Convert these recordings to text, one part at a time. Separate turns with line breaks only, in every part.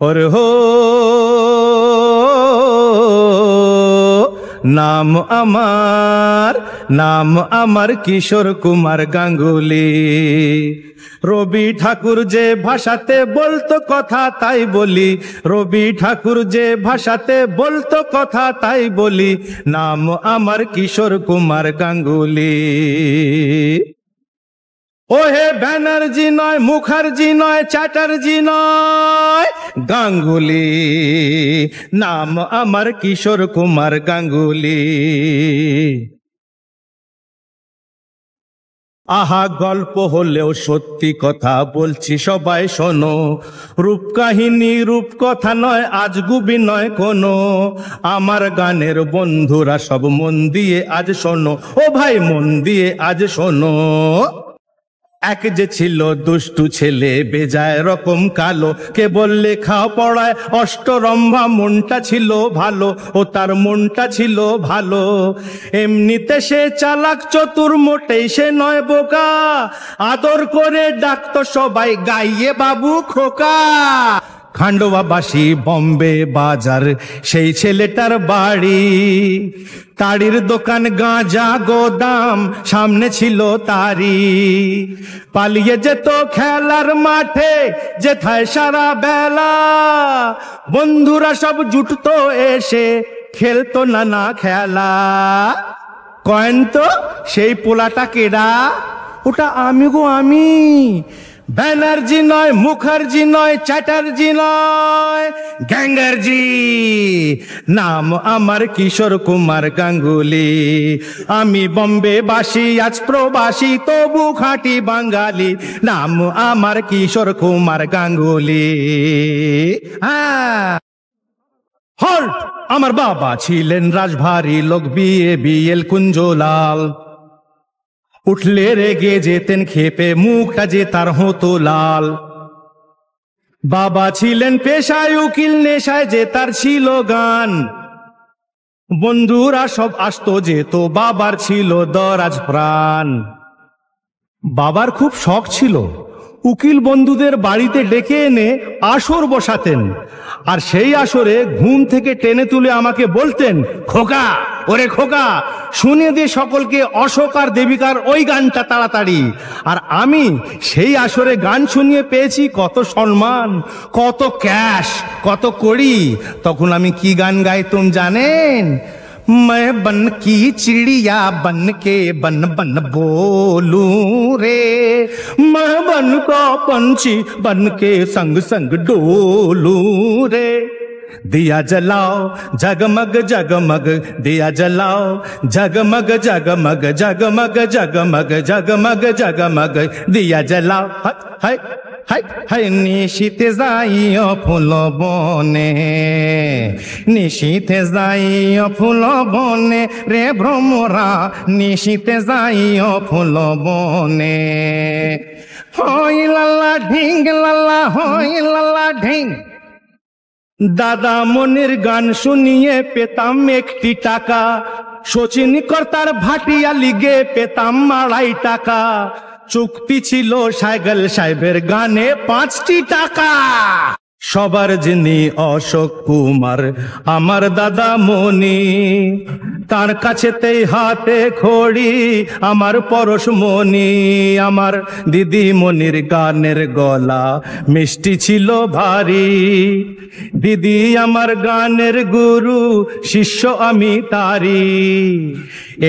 और हो নাম আমার কিশোর কুমার গাঙ্গুলি। রবি ঠাকুর যে ভাষাতে বলতো কথা তাই বলি, রবি ঠাকুর যে ভাষাতে বলতো কথা তাই বলি, নাম আমার কিশোর কুমার গাঙ্গুলি। ওহে ব্যানার্জি নয়, মুখার্জি নয়, চ্যাটার্জি নয়, গাঙ্গুলি, নাম আমার কিশোর কুমার গাঙ্গুলি। আহা গল্প হলেও সত্যি কথা বলছি সবাই শোনো, রূপকাহিনী রূপকথা নয়, আজগুবি নয় কোনো। আমার গানের বন্ধুরা সব মন দিয়ে আজ শোনো, ও ভাই মন দিয়ে আজ শোনো। এক যে ছিল দুষ্টু ছেলে বেজায় রকম কালো, কেবল লেখা পড়ায় অষ্টরম্ভা, মনটা ছিল ভালো, ও তার মনটা ছিল ভালো। এমনিতে সে চালাক চতুর, মোটেই সে নয় বোকা, আদর করে ডাকতো সবাই গাইয়ে বাবু খোকা। খান্ডোয়াবাসী বম্বে বাজার সেই ছেলেটার বাড়ি, তাড়ির দোকান গাঁজা গোদাম সামনে ছিল তারি। পালিয়ে যেত খেলার মাঠে যেথায় সারা বেলা, বন্ধুরা সব জুটতো এসে খেলতো নানা খেলা। কয়েন তো সেই পোলাটা কেডা? ওটা আমি গো আমি। ব্যানার্জি নয়, মুখার্জি নয়, চ্যাটার্জি নয়, গ্যাঙ্গার্জি, নাম আমার কিশোর কুমার গাঙ্গুলি। আমি বম্বে বাসী আজ প্রবাসী, তবু খাঁটি বাঙালি, নাম আমার কিশোর কুমার গাঙ্গুলি। হল্ট! আমার বাবা ছিলেন রাজভারী লোক, বিএল কুঞ্জলাল। উঠলে রেগে যেতেন খেপে, মুখটা যে তার হতো লাল। বাবা ছিলেন পেশায় উকিল, নেশায় যে তার ছিল গান। বন্ধুরা সব আসতো যেত, বাবার ছিল দরাজ প্রাণ। বাবার খুব শখ ছিল উকিল বন্ধুদের বাড়িতে ডেকে এনে আসর বসাতেন, আর সেই আসরে ঘুম থেকে টেনে তুলে আমাকে বলতেন, খোকা, ওরে খোকা, শুনে দে সকলকে অশোক আর দেবিকার ওই গানটা তাড়াতাড়ি। আর আমি সেই আসরে গান শুনিয়ে পেয়েছি কত সম্মান, কত ক্যাশ, কত কড়ি। তখন আমি কি গান গাইতাম জানেন? मैं बन की चिड़िया बन के बन बन बोलूं रे, मैं बन का पंछी बन के संग संग डोलूं रे। दिया जलाओ जगमग जगमग, दिया जलाओ जगमग जगमग, जगमग जगमग जगमग जगमग, दिया जलाओ। हाय हाय हाय নিশীথে যাইও ফুল বনে, নিশীথে যাইও ফুল বনে রে ভ্রমরা, নিশীথে যাইও ফুল বনে। হই লাল্লা ঢিং লাল্লা, হই লাল্লা ঢিং। দাদা মনির গান শুনিয়ে পেতাম একটি টাকা, শচীন কর্তার ভাটিয়া লিগে পেতাম 2.5 টাকা। চুক্তি ছিল সাইকেল সাহেবের গানে 5টি টাকা। সবার যিনি অশোক কুমার আমার দাদা মনি, তার কাছেতেই হাতে খড়ি আমার পরশমণি। আমার দিদি মনির গানের গলা মিষ্টি ছিল ভারী, দিদি আমার গানের গুরু, শিষ্য আমি তারি।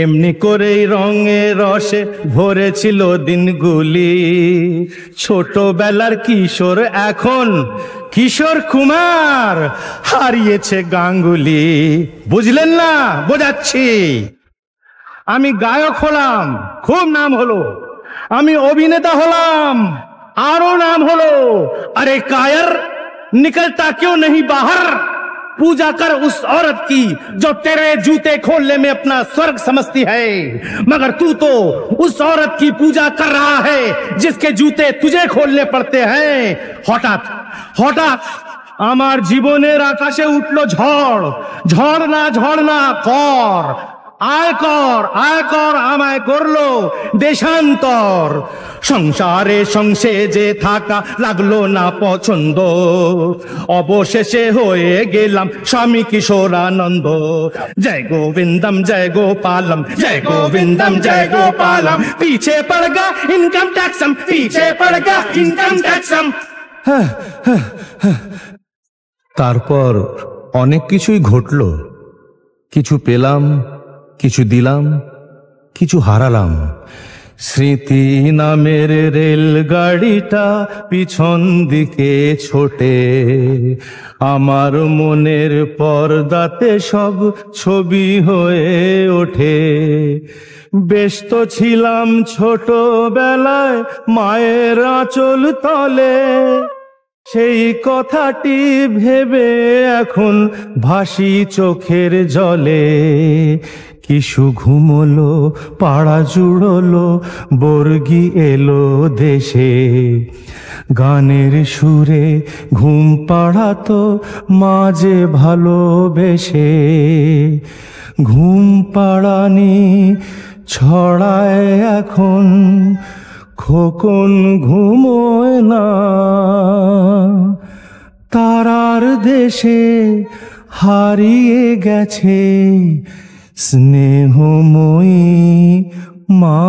এমনি করেই রঙে রসে ভরেছিল দিনগুলি, ছোটবেলার কিশোর এখন কিশোর কুমার, হারিয়েছে গাঙ্গুলি। বুঝলেন না? বোঝাচ্ছি। আমি গায়ক হলাম, খুব নাম হলো। আমি অভিনেতা হলাম, আরো নাম হলো। अरे कायर निकलता क्यों नहीं बाहर, पूजा कर उस औरत की जो तेरे जूते खोलने में अपना स्वर्ग समझती है, मगर तू तो उस औरत की पूजा कर रहा है जिसके जूते तुझे खोलने पड़ते हैं। हठाৎ हठाৎ আমার জীবনের আকাশে উঠলো ঝড়, ঝড় না কর। আয় কর আমায় করলো দেশান্তর। সংসারে সংসেজে থাকা লাগলো না পছন্দ, অবশেষে হয়ে গেলাম স্বামী কিশোরানন্দ। জয় গোবিন্দম জয় গোপালম, জয় গোবিন্দম জয় গোপালম। পিছে পড়গা ইনকাম ট্যাক্সম, পিছে পড়গা ইনকাম ট্যাক্সম। তারপর অনেক কিছুই ঘটলো। কিছু পেলাম, কিছু দিলাম, কিছু হারালাম। স্মৃতি নামের রেলগাড়িটা পিছন দিকে ছোটে, আমার মনের পর্দাতে সব ছবি হয়ে ওঠে। ব্যস্ত ছিলাম ছোটবেলায় মায়ের আঁচল তলে, সেই কথাটি ভেবে এখন ভাসি চোখের জলে। কিছু ঘুমলো, পাড়া জুড়লো, বর্গি এলো দেশে। গানের সুরে ঘুম পাড়াতো মাঝে ভালোবেসে। ঘুম পাড়ানি ছড়ায় এখন, খোকন ঘুমোয় না। তারার দেশে হারিয়ে গেছে স্নেহময়ী মা।